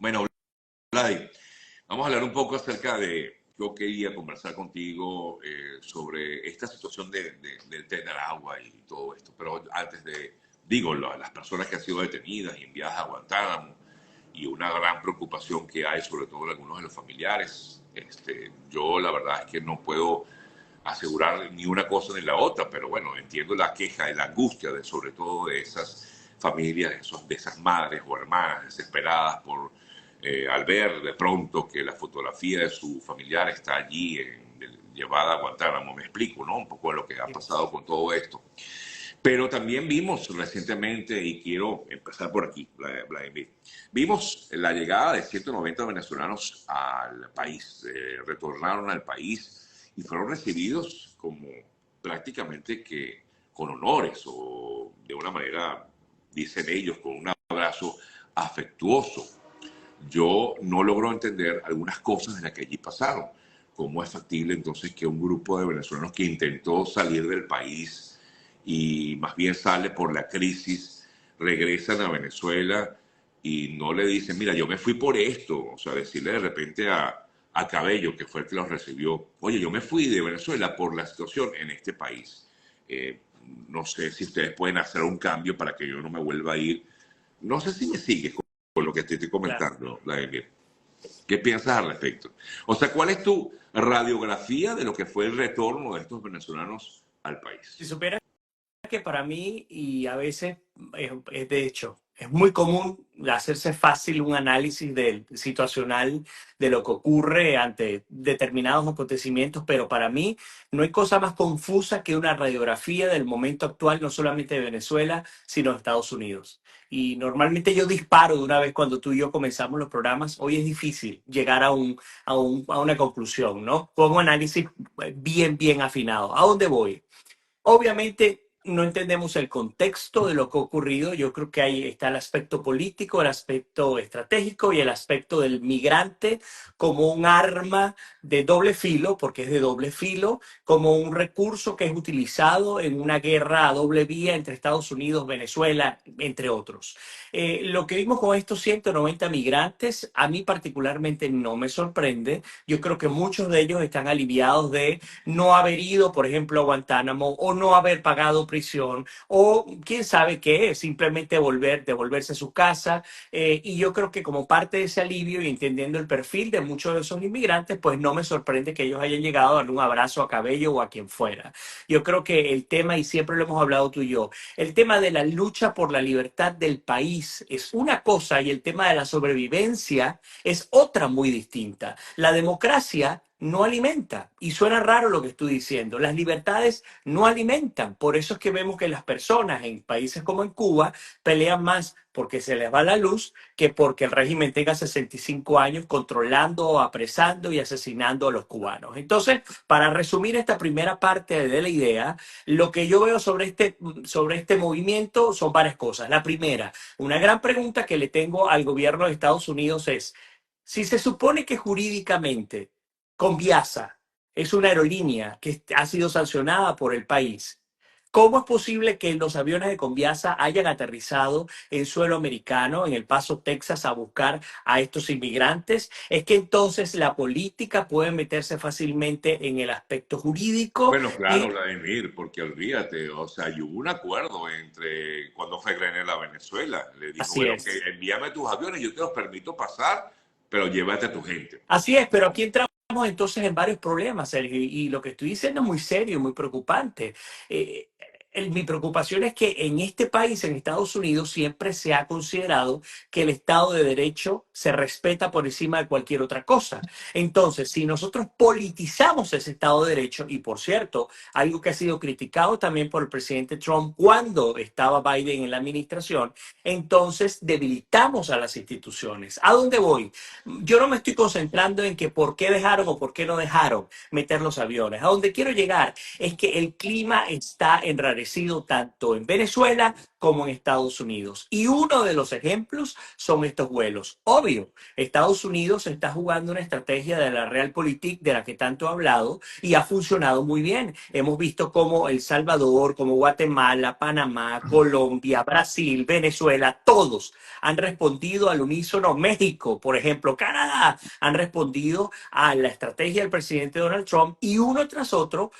Bueno, Vladi, vamos a hablar un poco acerca de, yo quería conversar contigo sobre esta situación del tren del agua y todo esto, pero antes de, digo, las personas que han sido detenidas y enviadas a Guantánamo y una gran preocupación que hay, sobre todo en algunos de los familiares, yo la verdad es que no puedo asegurar ni una cosa ni la otra, pero bueno, entiendo la queja y la angustia de sobre todo de esas familias, de esas madres o hermanas desesperadas por al ver de pronto que la fotografía de su familiar está allí llevada a Guantánamo. Me explico, ¿no? Un poco de lo que ha pasado con todo esto. Pero también vimos recientemente, y quiero empezar por aquí, Vladimir, vimos la llegada de 190 venezolanos al país, retornaron al país y fueron recibidos como prácticamente que con honores o de una manera, dicen ellos, con un abrazo afectuoso. Yo no logro entender algunas cosas de las que allí pasaron. ¿Cómo es factible entonces que un grupo de venezolanos que intentó salir del país y más bien sale por la crisis, regresan a Venezuela y no le dicen, mira, yo me fui por esto? O sea, decirle de repente a Cabello, que fue el que los recibió, oye, yo me fui de Venezuela por la situación en este país. Eh, no sé si ustedes pueden hacer un cambio para que yo no me vuelva a ir. No sé si me sigues con lo que te estoy Claro. comentando, Vladimir. ¿Qué piensas al respecto? O sea, ¿cuál es tu radiografía de lo que fue el retorno de estos venezolanos al Si país? supieras que para mí, y a veces de hecho, es muy común hacerse fácil un análisis del situacional de lo que ocurre ante determinados acontecimientos, pero para mí no hay cosa más confusa que una radiografía del momento actual, no solamente de Venezuela, sino de Estados Unidos. Y normalmente yo disparo de una vez cuando tú y yo comenzamos los programas. Hoy es difícil llegar a una conclusión, ¿no? Con un análisis bien afinado. ¿A dónde voy? Obviamente no entendemos el contexto de lo que ha ocurrido. Yo creo que ahí está el aspecto político, el aspecto estratégico y el aspecto del migrante como un arma de doble filo, porque es de doble filo, como un recurso que es utilizado en una guerra a doble vía entre Estados Unidos, Venezuela, entre otros. Lo que vimos con estos 190 migrantes, a mí particularmente no me sorprende. Yo creo que muchos de ellos están aliviados de no haber ido, por ejemplo, a Guantánamo o no haber pagado prisión o quién sabe qué, simplemente devolverse a su casa. Y yo creo que como parte de ese alivio y entendiendo el perfil de muchos de esos inmigrantes, pues no me sorprende que ellos hayan llegado a darle un abrazo a Cabello o a quien fuera. Yo creo que el tema, y siempre lo hemos hablado tú y yo, el tema de la lucha por la libertad del país es una cosa y el tema de la sobrevivencia es otra muy distinta. La democracia no alimenta. Y suena raro lo que estoy diciendo. Las libertades no alimentan. Por eso es que vemos que las personas en países como en Cuba pelean más porque se les va la luz que porque el régimen tenga 65 años controlando, apresando y asesinando a los cubanos. Entonces, para resumir esta primera parte de la idea, lo que yo veo sobre este movimiento son varias cosas. La primera, una gran pregunta que le tengo al gobierno de Estados Unidos es, si se supone que jurídicamente Conviasa es una aerolínea que ha sido sancionada por el país, ¿cómo es posible que los aviones de Conviasa hayan aterrizado en suelo americano, en El Paso, Texas, a buscar a estos inmigrantes? ¿Es que entonces la política puede meterse fácilmente en el aspecto jurídico? Bueno, claro, Y Vladimir, porque olvídate, o sea, y hubo un acuerdo entre cuando fue Grenell a Venezuela. Le dijo, así bueno, que es. envíame tus aviones, yo te los permito pasar, pero llévate a tu gente. Así es, pero aquí entramos entonces en varios problemas, Sergio, y lo que estoy diciendo es muy serio, muy preocupante. Eh, Mi preocupación es que en este país, en Estados Unidos, siempre se ha considerado que el Estado de Derecho se respeta por encima de cualquier otra cosa. Entonces, si nosotros politizamos ese Estado de Derecho, y por cierto, algo que ha sido criticado también por el presidente Trump cuando estaba Biden en la administración, entonces debilitamos a las instituciones. ¿A dónde voy? Yo no me estoy concentrando en que por qué dejaron o por qué no dejaron meter los aviones. A donde quiero llegar es que el clima está enrarecido tanto en Venezuela como en Estados Unidos. Y uno de los ejemplos son estos vuelos. Obvio, Estados Unidos está jugando una estrategia de la Realpolitik de la que tanto he hablado y ha funcionado muy bien. Hemos visto cómo El Salvador, como Guatemala, Panamá, Colombia, Brasil, Venezuela, todos han respondido al unísono. México, por ejemplo, Canadá, han respondido a la estrategia del presidente Donald Trump y uno tras otro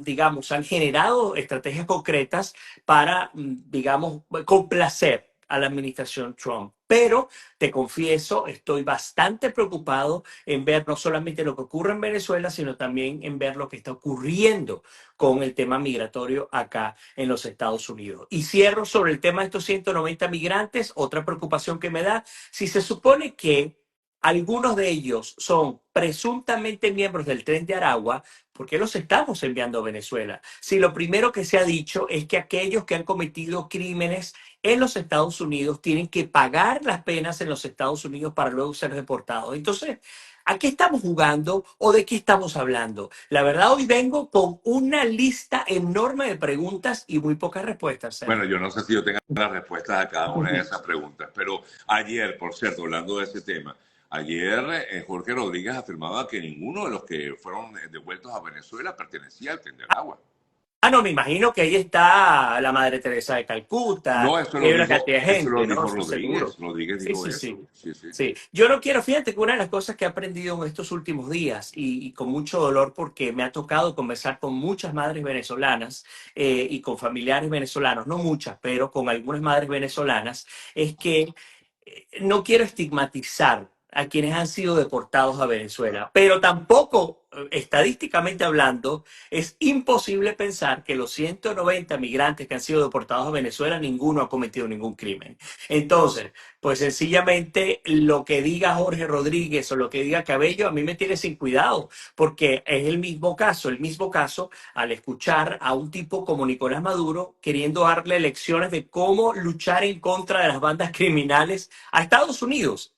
digamos, han generado estrategias concretas para, digamos, complacer a la administración Trump. Pero te confieso, estoy bastante preocupado en ver no solamente lo que ocurre en Venezuela, sino también en ver lo que está ocurriendo con el tema migratorio acá en los Estados Unidos. Y cierro sobre el tema de estos 190 migrantes, otra preocupación que me da, si se supone que algunos de ellos son presuntamente miembros del Tren de Aragua, ¿por qué los estamos enviando a Venezuela? Si lo primero que se ha dicho es que aquellos que han cometido crímenes en los Estados Unidos tienen que pagar las penas en los Estados Unidos para luego ser deportados. Entonces, ¿a qué estamos jugando o de qué estamos hablando? La verdad, hoy vengo con una lista enorme de preguntas y muy pocas respuestas, Bueno, Sergio. yo no sé si yo tenga las respuestas a cada una de esas preguntas, pero ayer, por cierto, hablando de ese tema, ayer Jorge Rodríguez afirmaba que ninguno de los que fueron devueltos a Venezuela pertenecía al Tren del Agua. Ah, no, me imagino que ahí está la Madre Teresa de Calcuta, No, y hay una cantidad de eso lo gente, ¿no? dijo Eso seguro. Rodríguez. Rodríguez Sí, dijo sí, eso. sí. Sí, sí. Sí, yo no quiero, fíjate que una de las cosas que he aprendido en estos últimos días y con mucho dolor porque me ha tocado conversar con muchas madres venezolanas y con familiares venezolanos, no muchas, pero con algunas madres venezolanas, es que no quiero estigmatizar a quienes han sido deportados a Venezuela, pero tampoco, estadísticamente hablando, es imposible pensar que los 190 migrantes que han sido deportados a Venezuela, ninguno ha cometido ningún crimen. Entonces, pues sencillamente lo que diga Jorge Rodríguez o lo que diga Cabello a mí me tiene sin cuidado, porque es el mismo caso al escuchar a un tipo como Nicolás Maduro queriendo darle lecciones de cómo luchar en contra de las bandas criminales a Estados Unidos.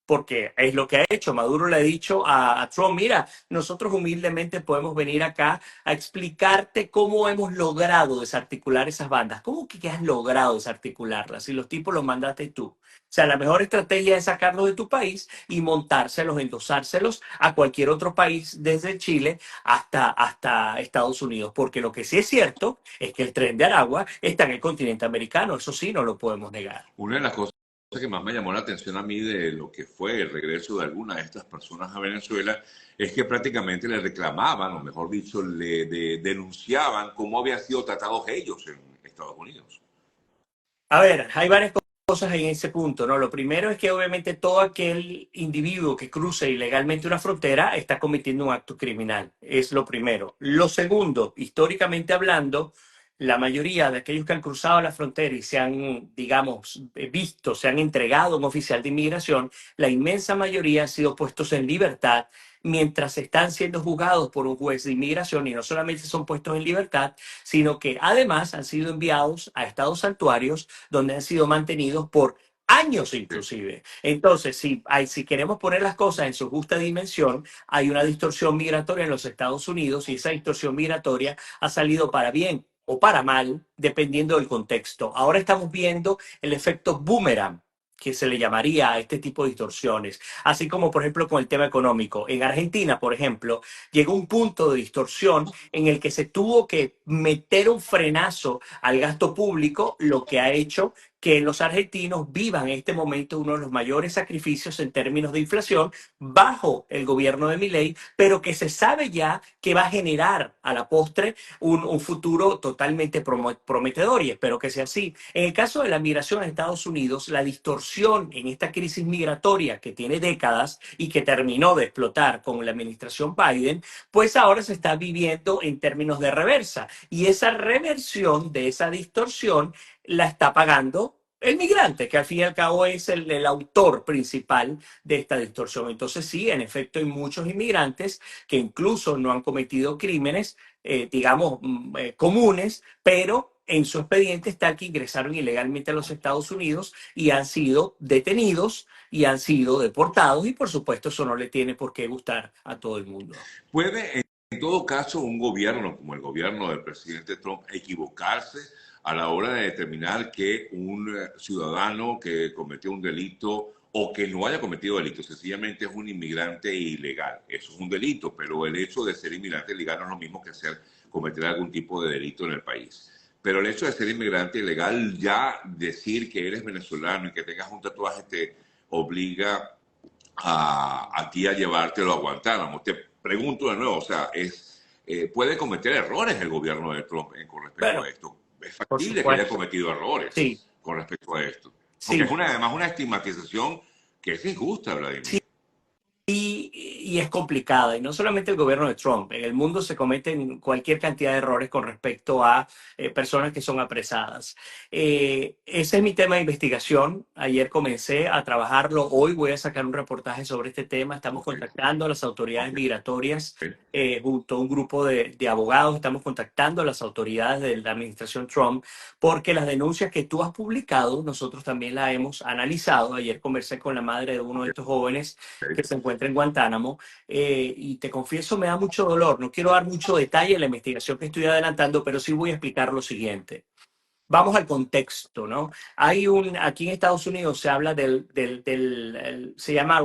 Porque es lo que ha hecho. Maduro le ha dicho a Trump, mira, nosotros humildemente podemos venir acá a explicarte cómo hemos logrado desarticular esas bandas. ¿Cómo que has logrado desarticularlas? Si los tipos los mandaste tú. O sea, la mejor estrategia es sacarlos de tu país y montárselos, endosárselos a cualquier otro país, desde Chile hasta Estados Unidos. Porque lo que sí es cierto es que el Tren de Aragua está en el continente americano. Eso sí, no lo podemos negar. Una de las cosas que más me llamó la atención a mí de lo que fue el regreso de algunas de estas personas a Venezuela es que prácticamente le reclamaban, o mejor dicho, denunciaban cómo habían sido tratados ellos en Estados Unidos. A ver, hay varias cosas en ese punto, ¿no? Lo primero es que obviamente todo aquel individuo que cruce ilegalmente una frontera está cometiendo un acto criminal. Es lo primero. Lo segundo, históricamente hablando, la mayoría de aquellos que han cruzado la frontera y se han, digamos, visto, se han entregado a un oficial de inmigración, la inmensa mayoría han sido puestos en libertad mientras están siendo juzgados por un juez de inmigración y no solamente son puestos en libertad, sino que además han sido enviados a estados santuarios donde han sido mantenidos por años inclusive. Entonces, si queremos poner las cosas en su justa dimensión, hay una distorsión migratoria en los Estados Unidos y esa distorsión migratoria ha salido para bien o para mal, dependiendo del contexto. Ahora estamos viendo el efecto boomerang que se le llamaría a este tipo de distorsiones, así como por ejemplo con el tema económico. En Argentina, por ejemplo, llegó un punto de distorsión en el que se tuvo que meter un frenazo al gasto público, lo que ha hecho que los argentinos vivan en este momento uno de los mayores sacrificios en términos de inflación bajo el gobierno de Milei, pero que se sabe ya que va a generar a la postre un futuro totalmente prometedor y espero que sea así. En el caso de la migración a Estados Unidos, la distorsión en esta crisis migratoria que tiene décadas y que terminó de explotar con la administración Biden, pues ahora se está viviendo en términos de reversa y esa reversión de esa distorsión la está pagando el migrante, que al fin y al cabo es el autor principal de esta distorsión. Entonces sí, en efecto, hay muchos inmigrantes que incluso no han cometido crímenes, digamos, comunes, pero en su expediente está que ingresaron ilegalmente a los Estados Unidos y han sido detenidos y han sido deportados y por supuesto eso no le tiene por qué gustar a todo el mundo. ¿Puede, en todo caso, un gobierno como el gobierno del presidente Trump equivocarse a la hora de determinar que un ciudadano que cometió un delito o que no haya cometido delito, sencillamente es un inmigrante ilegal. Eso es un delito, pero el hecho de ser inmigrante ilegal no es lo mismo que cometer algún tipo de delito en el país. Pero el hecho de ser inmigrante ilegal, ya decir que eres venezolano y que tengas un tatuaje te obliga a ti a llevártelo a Guantánamo. Te pregunto de nuevo, o sea, puede cometer errores el gobierno de Trump con respecto a Bueno, esto. Es por factible que haya supuesto. cometido Sí, errores con respecto a esto. Porque es sí. además una estigmatización que es injusta, Vladimir. Y es complicada. Y no solamente el gobierno de Trump. En el mundo se cometen cualquier cantidad de errores con respecto a personas que son apresadas. Ese es mi tema de investigación. Ayer comencé a trabajarlo. Hoy voy a sacar un reportaje sobre este tema. Estamos Ok, contactando a las autoridades ok, migratorias ok. junto a un grupo de abogados. Estamos contactando a las autoridades de la administración Trump porque las denuncias que tú has publicado, nosotros también las hemos analizado. Ayer conversé con la madre de uno de estos jóvenes que se encuentra en Guantánamo. Y te confieso, me da mucho dolor. No quiero dar mucho detalle en la investigación que estoy adelantando, pero sí voy a explicar lo siguiente. Vamos al contexto, ¿no? Aquí en Estados Unidos se habla se llama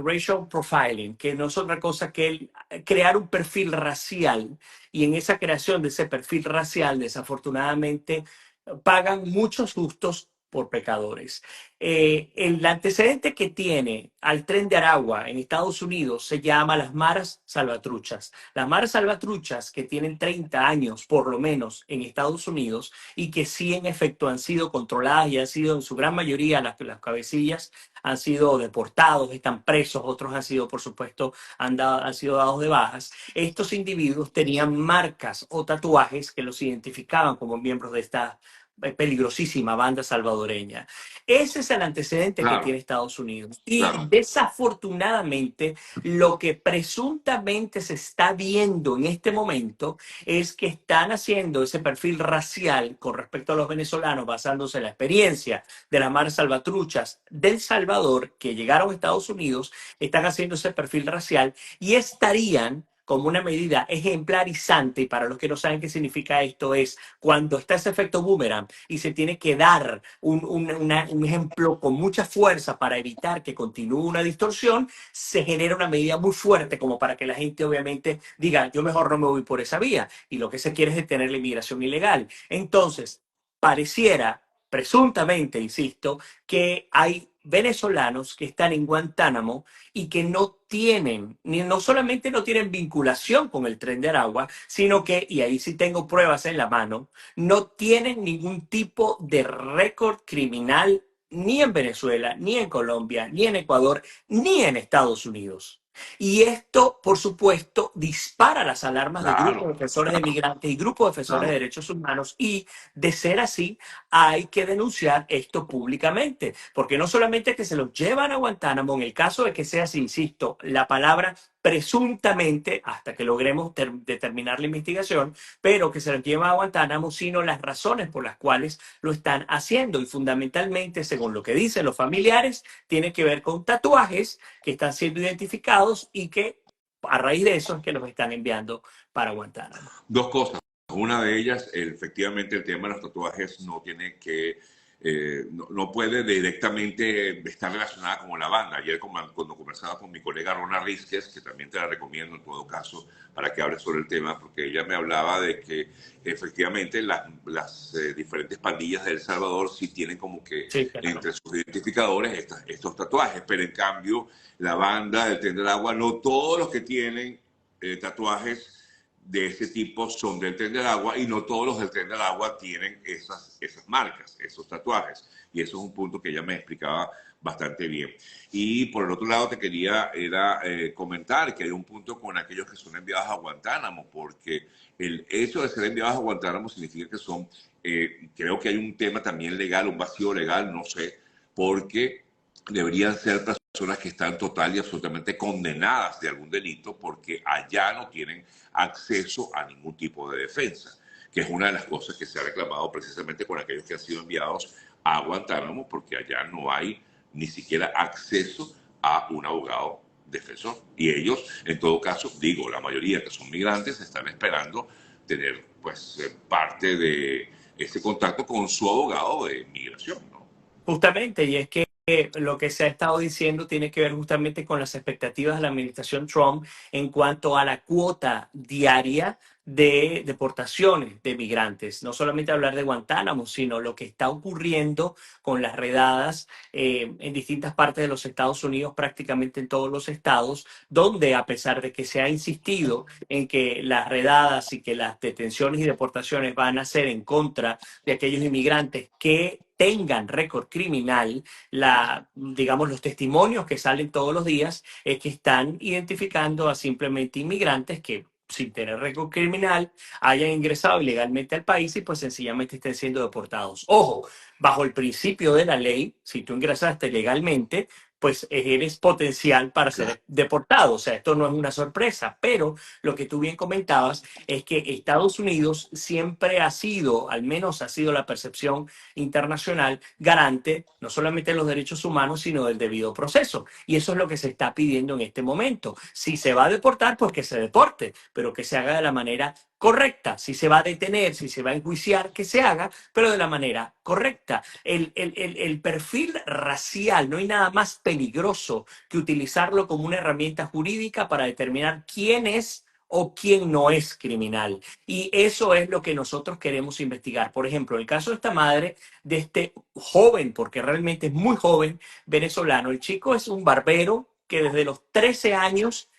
racial profiling, que no es otra cosa que crear un perfil racial. Y en esa creación de ese perfil racial, desafortunadamente, pagan muchos justos por pecadores. El antecedente que tiene al Tren de Aragua en Estados Unidos se llama las maras salvatruchas. Las maras salvatruchas que tienen 30 años por lo menos en Estados Unidos y que sí en efecto han sido controladas y han sido en su gran mayoría las cabecillas han sido deportados, están presos, otros han sido por supuesto han sido dados de bajas. Estos individuos tenían marcas o tatuajes que los identificaban como miembros de esta peligrosísima banda salvadoreña. Ese es el antecedente que Claro, tiene Estados Unidos. Y claro. desafortunadamente, lo que presuntamente se está viendo en este momento es que están haciendo ese perfil racial con respecto a los venezolanos, basándose en la experiencia de las maras salvatruchas del Salvador que llegaron a Estados Unidos, están haciendo ese perfil racial y estarían como una medida ejemplarizante, y para los que no saben qué significa esto, es cuando está ese efecto boomerang y se tiene que dar un ejemplo con mucha fuerza para evitar que continúe una distorsión, se genera una medida muy fuerte como para que la gente obviamente diga, yo mejor no me voy por esa vía. Y lo que se quiere es detener la inmigración ilegal. Entonces, pareciera, presuntamente, insisto, que hay venezolanos que están en Guantánamo y que no tienen, no solamente no tienen vinculación con el Tren de Aragua, sino que, y ahí sí tengo pruebas en la mano, no tienen ningún tipo de récord criminal ni en Venezuela, ni en Colombia, ni en Ecuador, ni en Estados Unidos. Y esto, por supuesto, dispara las alarmas de grupos Claro, defensores de migrantes y grupos defensores de claro. derechos humanos. Y, de ser así, hay que denunciar esto públicamente. Porque no solamente que se los llevan a Guantánamo, en el caso de que sea así, insisto, la palabra presuntamente, hasta que logremos determinar la investigación, pero que se los lleva a Guantánamo, sino las razones por las cuales lo están haciendo. Y fundamentalmente, según lo que dicen los familiares, tiene que ver con tatuajes que están siendo identificados y que a raíz de eso es que los están enviando para Guantánamo. Dos cosas. Una de ellas, efectivamente, el tema de los tatuajes no tiene que, no puede directamente estar relacionada con la banda. Ayer cuando conversaba con mi colega Rona Rizquez, que también te la recomiendo en todo caso para que hables sobre el tema, porque ella me hablaba de que efectivamente las diferentes pandillas de El Salvador sí tienen como que Sí, claro. entre sus identificadores estos tatuajes, pero en cambio la banda del Tren del Agua, no todos los que tienen tatuajes de ese tipo son del Tren del Agua y no todos los del Tren del Agua tienen esas marcas, esos tatuajes. Y eso es un punto que ella me explicaba bastante bien. Y por el otro lado te quería comentar que hay un punto con aquellos que son enviados a Guantánamo, porque el hecho de ser enviados a Guantánamo significa que son, creo que hay un tema también legal, un vacío legal, no sé, porque deberían ser personas que están total y absolutamente condenadas de algún delito porque allá no tienen acceso a ningún tipo de defensa, que es una de las cosas que se ha reclamado precisamente con aquellos que han sido enviados a Guantánamo, porque allá no hay ni siquiera acceso a un abogado defensor. Y ellos, en todo caso, digo, la mayoría que son migrantes están esperando tener pues parte ese contacto con su abogado de migración, ¿no? Justamente, y es que lo que se ha estado diciendo tiene que ver justamente con las expectativas de la administración Trump en cuanto a la cuota diaria de deportaciones de migrantes. No solamente hablar de Guantánamo, sino lo que está ocurriendo con las redadas en distintas partes de los Estados Unidos, prácticamente en todos los estados, donde a pesar de que se ha insistido en que las redadas y que las detenciones y deportaciones van a ser en contra de aquellos inmigrantes que tengan récord criminal, digamos, los testimonios que salen todos los días es que están identificando a simplemente inmigrantes que sin tener récord criminal hayan ingresado ilegalmente al país y pues sencillamente estén siendo deportados. Ojo, bajo el principio de la ley, si tú ingresaste legalmente, pues eres potencial para Claro, ser deportado. O sea, esto no es una sorpresa, pero lo que tú bien comentabas es que Estados Unidos siempre ha sido, al menos ha sido la percepción internacional, garante no solamente de los derechos humanos, sino del debido proceso. Y eso es lo que se está pidiendo en este momento. Si se va a deportar, pues que se deporte, pero que se haga de la manera correcta. Si se va a detener, si se va a enjuiciar, que se haga, pero de la manera correcta. El perfil racial, no hay nada más peligroso que utilizarlo como una herramienta jurídica para determinar quién es o quién no es criminal. Y eso es lo que nosotros queremos investigar. Por ejemplo, el caso de esta madre, de este joven, porque realmente es muy joven, venezolano. El chico es un barbero que desde los 13 años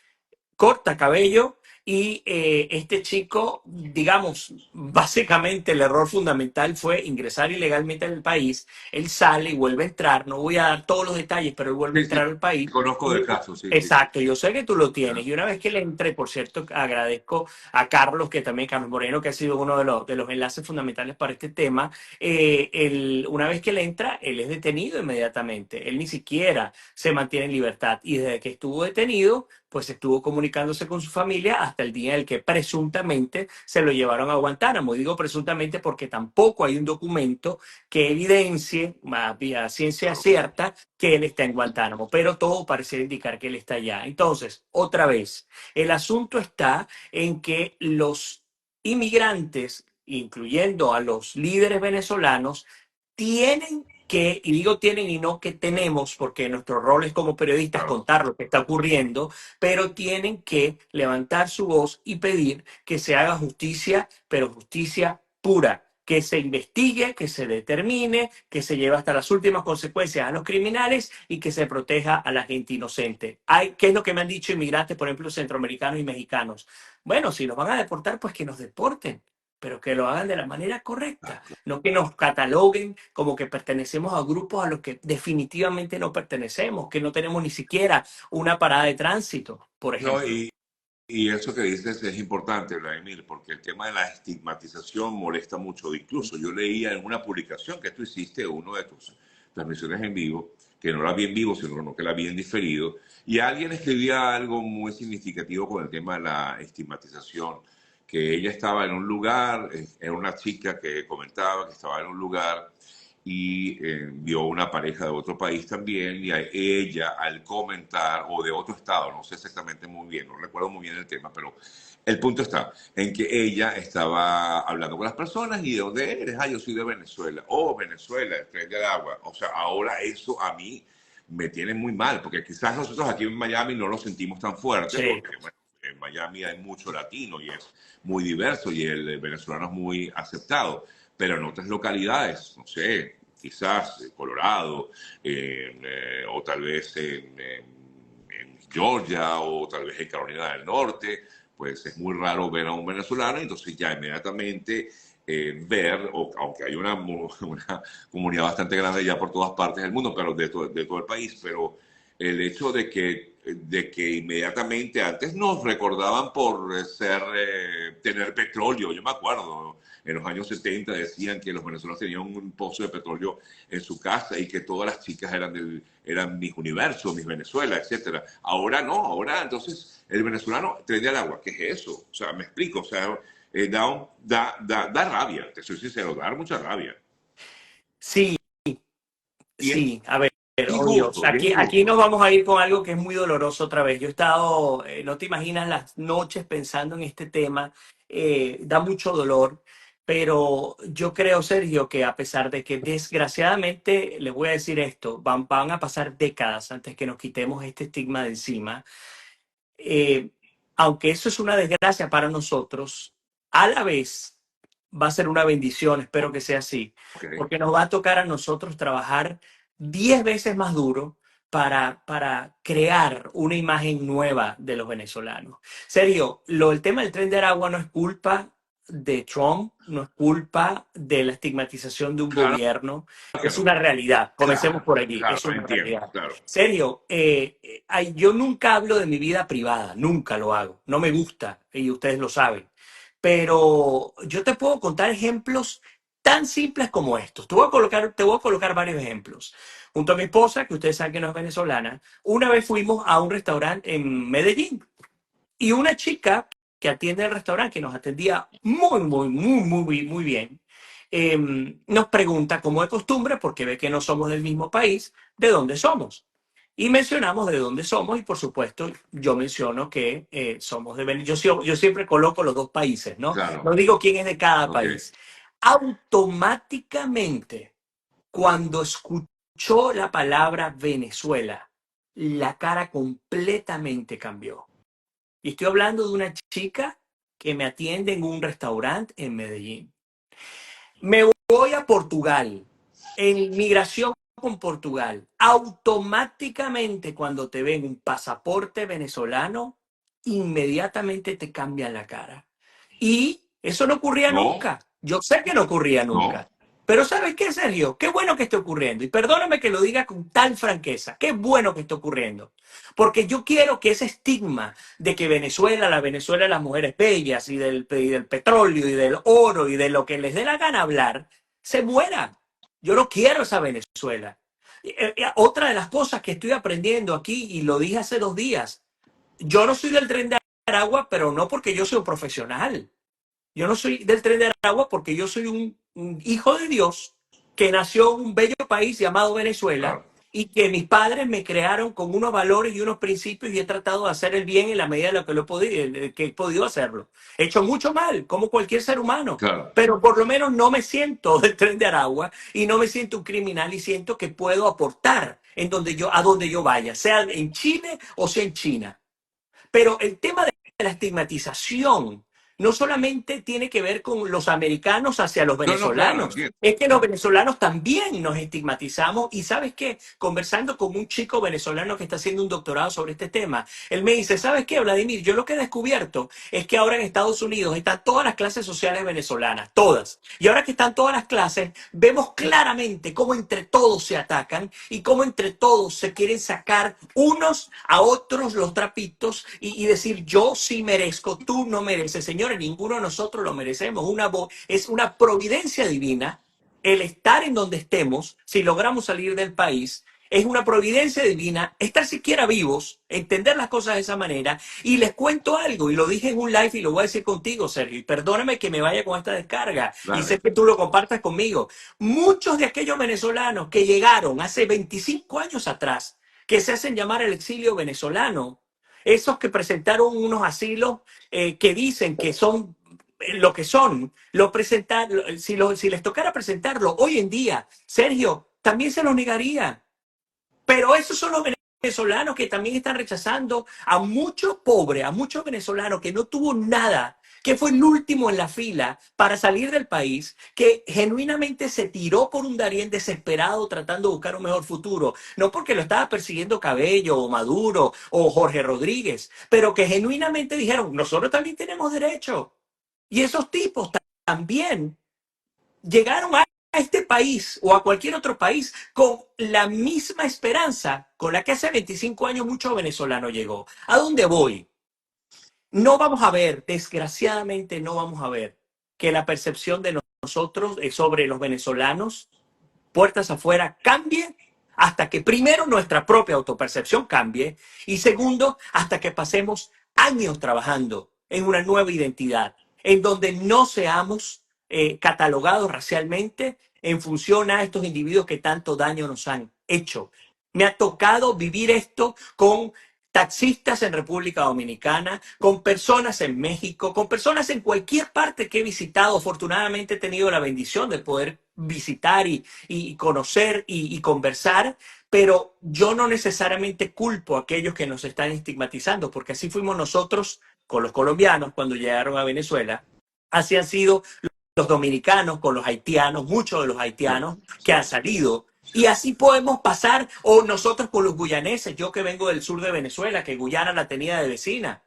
corta cabello y este chico, digamos, básicamente el error fundamental fue ingresar ilegalmente al país. Él sale y vuelve a entrar, no voy a dar todos los detalles, pero él vuelve a sí, sí, entrar al país. conozco del Y, caso, sí, sí, sí. exacto, yo sé que tú lo tienes. Ya. Y una vez que le entré, por cierto, agradezco a Carlos, que también, Carlos Moreno, que ha sido uno de los enlaces fundamentales para este tema. Una vez que le entra, él es detenido inmediatamente. Él ni siquiera se mantiene en libertad. Y desde que estuvo detenido, pues estuvo comunicándose con su familia hasta el día en el que presuntamente se lo llevaron a Guantánamo. Digo presuntamente porque tampoco hay un documento que evidencie, más vía ciencia Claro. cierta, que él está en Guantánamo, pero todo parece indicar que él está allá. Entonces, otra vez, el asunto está en que los inmigrantes, incluyendo a los líderes venezolanos, tienen que, y digo tienen y no que tenemos, porque nuestro rol es como periodistas Claro. contar lo que está ocurriendo, pero tienen que levantar su voz y pedir que se haga justicia, pero justicia pura, que se investigue, que se determine, que se lleve hasta las últimas consecuencias a los criminales y que se proteja a la gente inocente. ¿Qué es lo que me han dicho inmigrantes, por ejemplo, centroamericanos y mexicanos? Bueno, si nos van a deportar, pues que nos deporten, pero que lo hagan de la manera correcta, no que nos cataloguen como que pertenecemos a grupos a los que definitivamente no pertenecemos, que no tenemos ni siquiera una parada de tránsito, por No, ejemplo. y eso que dices es importante, Vladimir, porque el tema de la estigmatización molesta mucho. Incluso yo leía en una publicación que tú hiciste, uno de tus transmisiones en vivo, que no la vi en vivo, sino que la vi en diferido, y alguien escribía algo muy significativo con el tema de la estigmatización, que ella estaba en un lugar, era una chica que comentaba que estaba en un lugar y vio una pareja de otro país también y a ella al comentar, o de otro estado, no sé exactamente muy bien, no recuerdo muy bien el tema, pero el punto está en que ella estaba hablando con las personas y de dónde eres, yo soy de Venezuela, Venezuela, el tren del agua, o sea, ahora eso a mí me tiene muy mal, porque quizás nosotros aquí en Miami no lo sentimos tan fuerte, Sí, porque bueno, en Miami hay mucho latino y es muy diverso y el venezolano es muy aceptado, pero en otras localidades, no sé, quizás Colorado, o tal vez en Georgia, o tal vez en Carolina del Norte, pues es muy raro ver a un venezolano, entonces ya inmediatamente ver, aunque hay una comunidad bastante grande ya por todas partes del mundo, pero de todo el país, pero el hecho de que inmediatamente antes nos recordaban por tener petróleo, yo me acuerdo, en los años 70 decían que los venezolanos tenían un pozo de petróleo en su casa y que todas las chicas eran mis universos, mis Venezuela, etcétera. Ahora no, ahora entonces el venezolano prende al agua. ¿Qué es eso? O sea, me explico, o sea, da rabia, te soy sincero, da mucha rabia. sí, Y es sí. A ver. Oh Dios, bien aquí nos injusto. vamos a ir con algo que es muy doloroso otra vez. Yo he estado, no te imaginas las noches pensando en este tema, da mucho dolor. Pero yo creo, Sergio, que a pesar de que desgraciadamente, les voy a decir esto, van a pasar décadas antes que nos quitemos este estigma de encima. eh, Aunque eso es una desgracia para nosotros, a la vez va a ser una bendición, espero que sea así, Ok, porque nos va a tocar a nosotros trabajar 10 veces más duro para crear una imagen nueva de los venezolanos. Sergio, el tema del tren de Aragua no es culpa de Trump, no es culpa de la estigmatización de un claro gobierno, que es no. una realidad. Comencemos Claro, por allí, claro, es una entiendo, realidad. claro. Sergio, yo nunca hablo de mi vida privada, nunca lo hago, no me gusta y ustedes lo saben, pero yo te puedo contar ejemplos tan simples como estos. Te voy a colocar varios ejemplos. Junto a mi esposa, que ustedes saben que no es venezolana, una vez fuimos a un restaurante en Medellín y una chica que atiende el restaurante, que nos atendía muy bien, nos pregunta, como de costumbre, porque ve que no somos del mismo país, de dónde somos. Y mencionamos de dónde somos y por supuesto yo menciono que somos de Venezuela. Yo siempre coloco los dos países, ¿no? No Claro, digo quién es de cada ok. país. Automáticamente, cuando escuchó la palabra Venezuela, la cara completamente cambió. Y estoy hablando de una chica que me atiende en un restaurante en Medellín. Me voy a Portugal, en migración con Portugal. Automáticamente cuando te ven un pasaporte venezolano, inmediatamente te cambian la cara. Y eso no ocurría No, nunca. Yo sé que no ocurría no, nunca. Pero ¿sabes qué, Sergio? Qué bueno que esté ocurriendo. Y perdóname que lo diga con tal franqueza. Qué bueno que esté ocurriendo. Porque yo quiero que ese estigma de que Venezuela, la Venezuela de las mujeres bellas y del petróleo y del oro y de lo que les dé la gana hablar, se muera. Yo no quiero esa Venezuela. Otra de las cosas que estoy aprendiendo aquí, y lo dije hace 2 días, yo no soy del tren de Aragua, pero no porque yo soy un profesional. Yo no soy del tren de Aragua porque yo soy un hijo de Dios que nació en un bello país llamado Venezuela claro, y que mis padres me crearon con unos valores y unos principios y he tratado de hacer el bien en la medida de lo que, que he podido hacerlo. He hecho mucho mal, como cualquier ser humano, claro, pero por lo menos no me siento del tren de Aragua y no me siento un criminal y siento que puedo aportar a donde yo vaya, sea en Chile o sea en China. Pero el tema de la estigmatización no solamente tiene que ver con los americanos hacia los no, no, claro, venezolanos, entiendo. es que los venezolanos también nos estigmatizamos. Y sabes qué, conversando con un chico venezolano que está haciendo un doctorado sobre este tema, él me dice, ¿sabes qué, Vladimir? Yo lo que he descubierto es que ahora en Estados Unidos están todas las clases sociales venezolanas, todas. Y ahora que están todas las clases, vemos claramente cómo entre todos se atacan y cómo entre todos se quieren sacar unos a otros los trapitos y decir yo sí merezco, tú no mereces. Señores, ninguno de nosotros lo merecemos. Es una providencia divina el estar en donde estemos, si logramos salir del país. Es una providencia divina estar siquiera vivos, entender las cosas de esa manera. Y les cuento algo, y lo dije en un live y lo voy a decir contigo, Sergio. Y perdóname que me vaya con esta descarga, y sé Dale, que tú lo compartas conmigo. Muchos de aquellos venezolanos que llegaron hace 25 años atrás, que se hacen llamar el exilio venezolano, esos que presentaron unos asilos que dicen que son lo que son, si les tocara presentarlo hoy en día, Sergio, también se los negaría. Pero esos son los venezolanos que también están rechazando a muchos pobres, a muchos venezolanos que no tuvo nada, que fue el último en la fila para salir del país, que genuinamente se tiró por un Darién desesperado tratando de buscar un mejor futuro, no porque lo estaba persiguiendo Cabello o Maduro o Jorge Rodríguez, pero que genuinamente dijeron, nosotros también tenemos derecho. Y esos tipos también llegaron a este país o a cualquier otro país con la misma esperanza con la que hace 25 años mucho venezolano llegó. ¿A dónde voy? No vamos a ver, desgraciadamente no vamos a ver que la percepción de nosotros sobre los venezolanos puertas afuera cambie hasta que primero nuestra propia autopercepción cambie y segundo hasta que pasemos años trabajando en una nueva identidad, en donde no seamos catalogados racialmente en función a estos individuos que tanto daño nos han hecho. Me ha tocado vivir esto con taxistas en República Dominicana, con personas en México, con personas en cualquier parte que he visitado. Afortunadamente he tenido la bendición de poder visitar y conocer y conversar, pero yo no necesariamente culpo a aquellos que nos están estigmatizando, porque así fuimos nosotros con los colombianos cuando llegaron a Venezuela. Así han sido los dominicanos con los haitianos, muchos de los Cierto, haitianos que han cierto, salido. Y cierto. así podemos pasar, o nosotros con los guyaneses, yo que vengo del sur de Venezuela, que Guyana la tenía de vecina.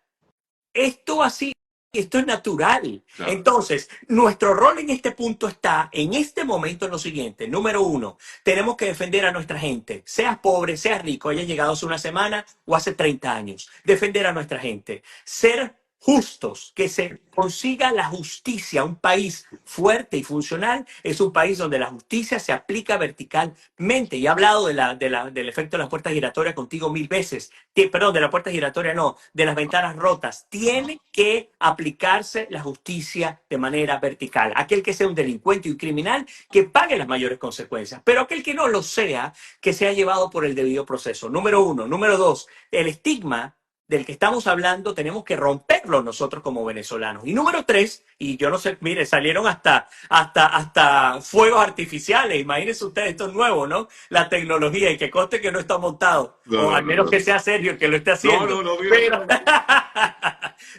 Esto así, esto es natural. Claro, Entonces, nuestro rol en este punto está, en este momento, en lo siguiente. Número uno, tenemos que defender a nuestra gente. Seas pobre, seas rico, hayas llegado hace una semana o hace 30 años. Defender a nuestra gente. Ser justos, que se consiga la justicia. Un país fuerte y funcional es un país donde la justicia se aplica verticalmente. Y he hablado del efecto de las puertas giratorias contigo mil veces. Perdón, de la puerta giratoria no, de las ventanas rotas. Tiene que aplicarse la justicia de manera vertical. Aquel que sea un delincuente y un criminal, que pague las mayores consecuencias. Pero aquel que no lo sea, que sea llevado por el debido proceso. Número uno. Número dos, el estigma del que estamos hablando tenemos que romperlo nosotros como venezolanos. Y número tres, y yo no sé, mire, salieron hasta fuegos artificiales. Imagínense ustedes, esto es nuevo, ¿no? La tecnología, y que conste que no está montado, no, o no, al no, menos no, que sea serio el que lo esté no, haciendo. no, no, mira,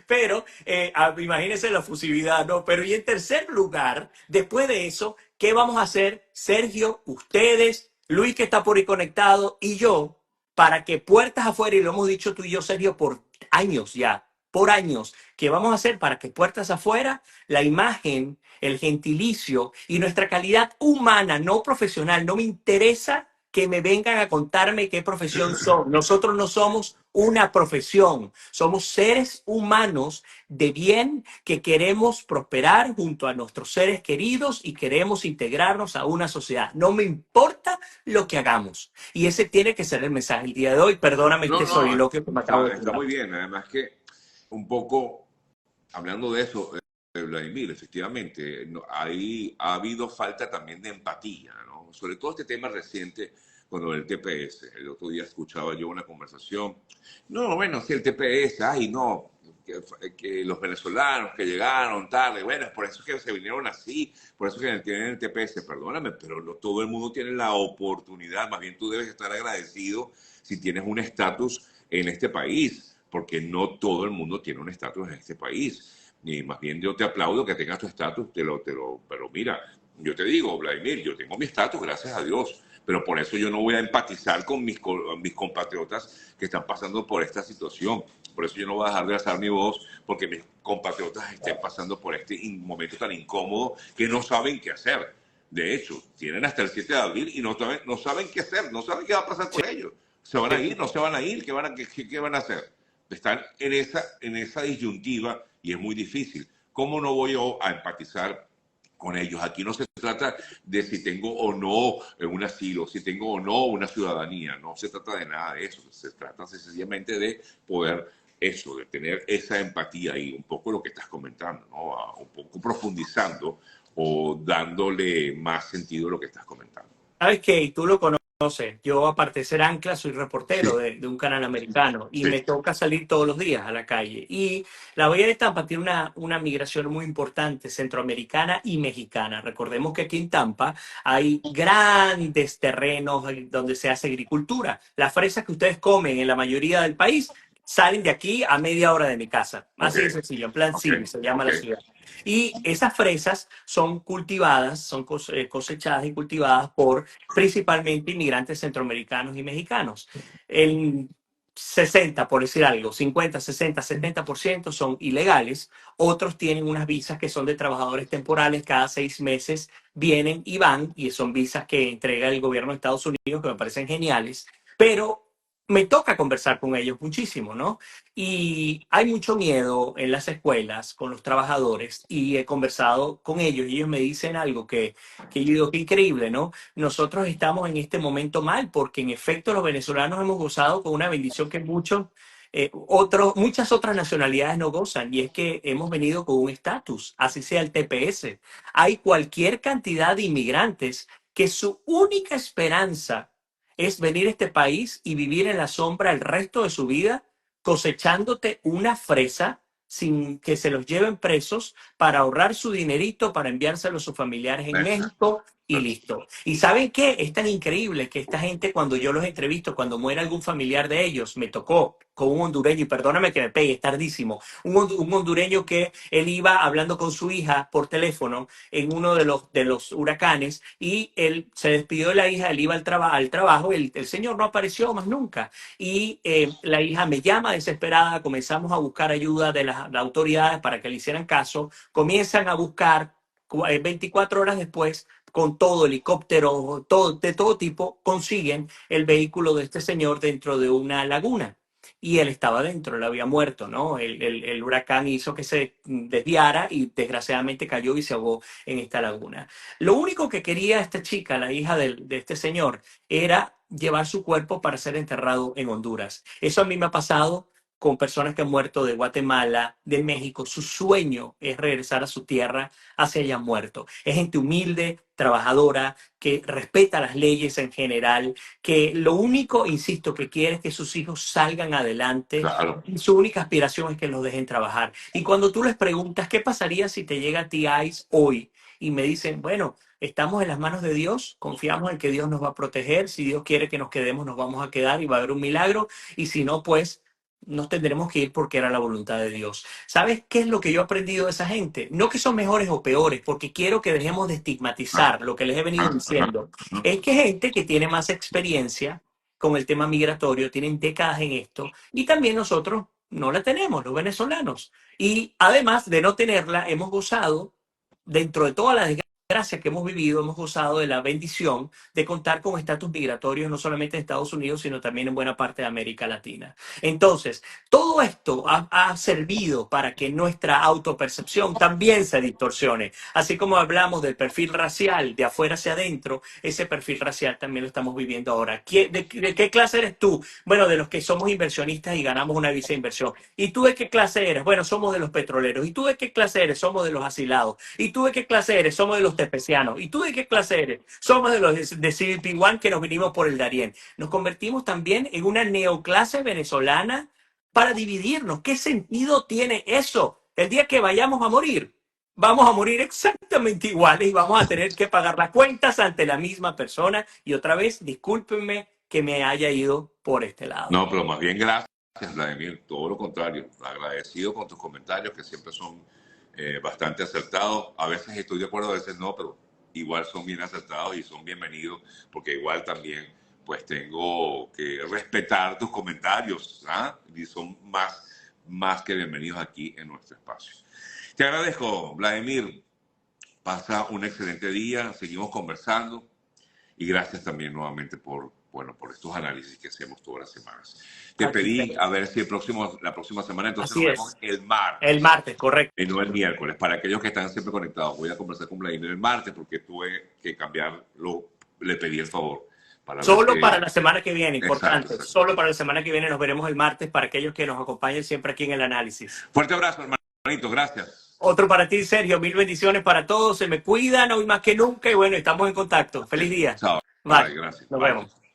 Pero, pero imagínense la fusividad, ¿no? Pero y en tercer lugar, después de eso, ¿qué vamos a hacer? Sergio, ustedes, Luis que está por ahí conectado y yo, para que puertas afuera, y lo hemos dicho tú y yo, Sergio, por años ya, por años, ¿qué vamos a hacer para que puertas afuera, la imagen, el gentilicio y nuestra calidad humana, no profesional, no me interesa que me vengan a contarme qué profesión son. Nosotros no somos una profesión, somos seres humanos de bien que queremos prosperar junto a nuestros seres queridos y queremos integrarnos a una sociedad. No me importa lo que hagamos. Y ese tiene que ser el mensaje el día de hoy. Perdóname no, este no, soliloquio que me acabo de está tirar. muy bien. Además que un poco, hablando de eso, Vladimir, efectivamente, ha habido falta también de empatía, ¿no? Sobre todo este tema reciente con lo del TPS. El otro día escuchaba yo una conversación. No, bueno, si el TPS, ay, no, que los venezolanos que llegaron tarde, bueno, es por eso que se vinieron así, por eso que tienen el TPS, perdóname, pero no todo el mundo tiene la oportunidad, más bien tú debes estar agradecido si tienes un estatus en este país, porque no todo el mundo tiene un estatus en este país. Y más bien yo te aplaudo que tengas tu estatus, pero mira, yo te digo, Vladimir, yo tengo mi estatus, gracias a Dios, pero por eso yo no voy a empatizar con mis compatriotas que están pasando por esta situación. Por eso yo no voy a dejar de alzar mi voz, porque mis compatriotas estén pasando por este momento tan incómodo que no saben qué hacer. De hecho, tienen hasta el 7 de abril y no saben qué hacer, no saben qué va a pasar con ellos. ¿Se van a ir? ¿No se van a ir? ¿Qué van a hacer? Están en esa disyuntiva y es muy difícil. ¿Cómo no voy yo a empatizar con ellos? Aquí no se trata de si tengo o no un asilo, si tengo o no una ciudadanía. No se trata de nada de eso. Se trata sencillamente de poder eso, de tener esa empatía y un poco lo que estás comentando, ¿no? Un poco profundizando o dándole más sentido a lo que estás comentando. ¿Sabes qué? Tú lo conoces. Yo, aparte de ser ancla, soy reportero Sí, de un canal americano y sí, me toca salir todos los días a la calle. Y la Bahía de Tampa tiene una migración muy importante, centroamericana y mexicana. Recordemos que aquí en Tampa hay grandes terrenos donde se hace agricultura. Las fresas que ustedes comen en la mayoría del país salen de aquí a media hora de mi casa. ok, Así de sencillo, en plan ok, City se llama ok, la ciudad. Y esas fresas son cultivadas, son cosechadas y cultivadas por principalmente inmigrantes centroamericanos y mexicanos. El 60, por decir algo, 50, 60, 70% son ilegales. Otros tienen unas visas que son de trabajadores temporales. Cada 6 meses vienen y van, y son visas que entrega el gobierno de Estados Unidos, que me parecen geniales. Pero me toca conversar con ellos muchísimo, ¿no? Y hay mucho miedo en las escuelas con los trabajadores y he conversado con ellos y ellos me dicen algo que yo digo que increíble, ¿no? Nosotros estamos en este momento mal porque en efecto los venezolanos hemos gozado con una bendición que muchas otras nacionalidades no gozan, y es que hemos venido con un estatus, así sea el TPS. Hay cualquier cantidad de inmigrantes que su única esperanza es venir a este país y vivir en la sombra el resto de su vida cosechándote una fresa sin que se los lleven presos para ahorrar su dinerito, para enviárselo a sus familiares en Exacto. México y listo. ¿Y saben qué? Es tan increíble que esta gente, cuando yo los entrevisto, cuando muere algún familiar de ellos, me tocó con un hondureño, y perdóname que me pegue, es tardísimo, un hondureño que él iba hablando con su hija por teléfono en uno de los huracanes y él se despidió de la hija, él iba al trabajo, el señor no apareció más nunca. Y la hija me llama desesperada, comenzamos a buscar ayuda de las autoridades para que le hicieran caso, comienzan a buscar 24 horas después, con todo helicóptero, todo, de todo tipo, consiguen el vehículo de este señor dentro de una laguna. Y él estaba dentro, él había muerto, ¿no? El huracán hizo que se desviara y desgraciadamente cayó y se ahogó en esta laguna. Lo único que quería esta chica, la hija de este señor, era llevar su cuerpo para ser enterrado en Honduras. Eso a mí me ha pasado con personas que han muerto de Guatemala, de México. Su sueño es regresar a su tierra hacia hayan muerto. Es gente humilde, trabajadora, que respeta las leyes en general, que lo único, insisto, que quiere es que sus hijos salgan adelante Claro. y su única aspiración es que los dejen trabajar. Y cuando tú les preguntas, ¿qué pasaría si te llega a ti ICE hoy? Y me dicen, bueno, estamos en las manos de Dios, confiamos en que Dios nos va a proteger, si Dios quiere que nos quedemos, nos vamos a quedar y va a haber un milagro, y si no, pues nos tendremos que ir porque era la voluntad de Dios. ¿Sabes qué es lo que yo he aprendido de esa gente? No que son mejores o peores, porque quiero que dejemos de Ah, estigmatizar lo que les he venido ah, ah, diciendo. ah. Es que gente que tiene más experiencia con el tema migratorio, tienen décadas en esto, y también nosotros no la tenemos, los venezolanos. Y además de no tenerla, hemos gozado, dentro de todas las desgracias que hemos vivido, hemos gozado de la bendición de contar con estatus migratorios, no solamente en Estados Unidos, sino también en buena parte de América Latina. Entonces, todo esto ha servido para que nuestra autopercepción también se distorsione. Así como hablamos del perfil racial de afuera hacia adentro, ese perfil racial también lo estamos viviendo ahora. ¿De qué clase eres tú? Bueno, de los que somos inversionistas y ganamos una visa de inversión. ¿Y tú de qué clase eres? Bueno, somos de los petroleros. ¿Y tú de qué clase eres? Somos de los asilados. ¿Y tú de qué clase eres? Somos de los tepecianos. ¿Y tú de qué clase eres? Somos de los de CBP One que nos vinimos por el Darién. Nos convertimos también en una neoclase venezolana para dividirnos. ¿Qué sentido tiene eso? El día que vayamos a morir, vamos a morir exactamente iguales y vamos a tener que pagar las cuentas ante la misma persona. Y otra vez, discúlpenme que me haya ido por este lado. No, pero más bien gracias, Vladimir. Todo lo contrario. Agradecido con tus comentarios que siempre son bastante acertados. A veces estoy de acuerdo, a veces no, pero igual son bien acertados y son bienvenidos porque igual también pues tengo que respetar tus comentarios, ¿ah? Y son más que bienvenidos aquí en nuestro espacio. Te agradezco, Vladimir. Pasa un excelente día. Seguimos conversando. Y gracias también nuevamente por estos análisis que hacemos todas las semanas. Te Aquí pedí a tenemos. ver si la próxima semana, entonces Así nos vemos es. el El martes martes, correcto. y no el miércoles. Para aquellos que están siempre conectados, voy a conversar con Vladimir el martes porque tuve que cambiarlo, le pedí el favor para ver Solo para que... la semana que viene, Exacto, importante. exacto. Solo para la semana que viene nos veremos el martes para aquellos que nos acompañen siempre aquí en el análisis. Fuerte abrazo, hermanito. Gracias. Otro para ti, Sergio. Mil bendiciones para todos. Se me cuidan hoy más que nunca y bueno, estamos en contacto. Feliz día. Chao. Bye, Bye. gracias. Nos Bye. vemos.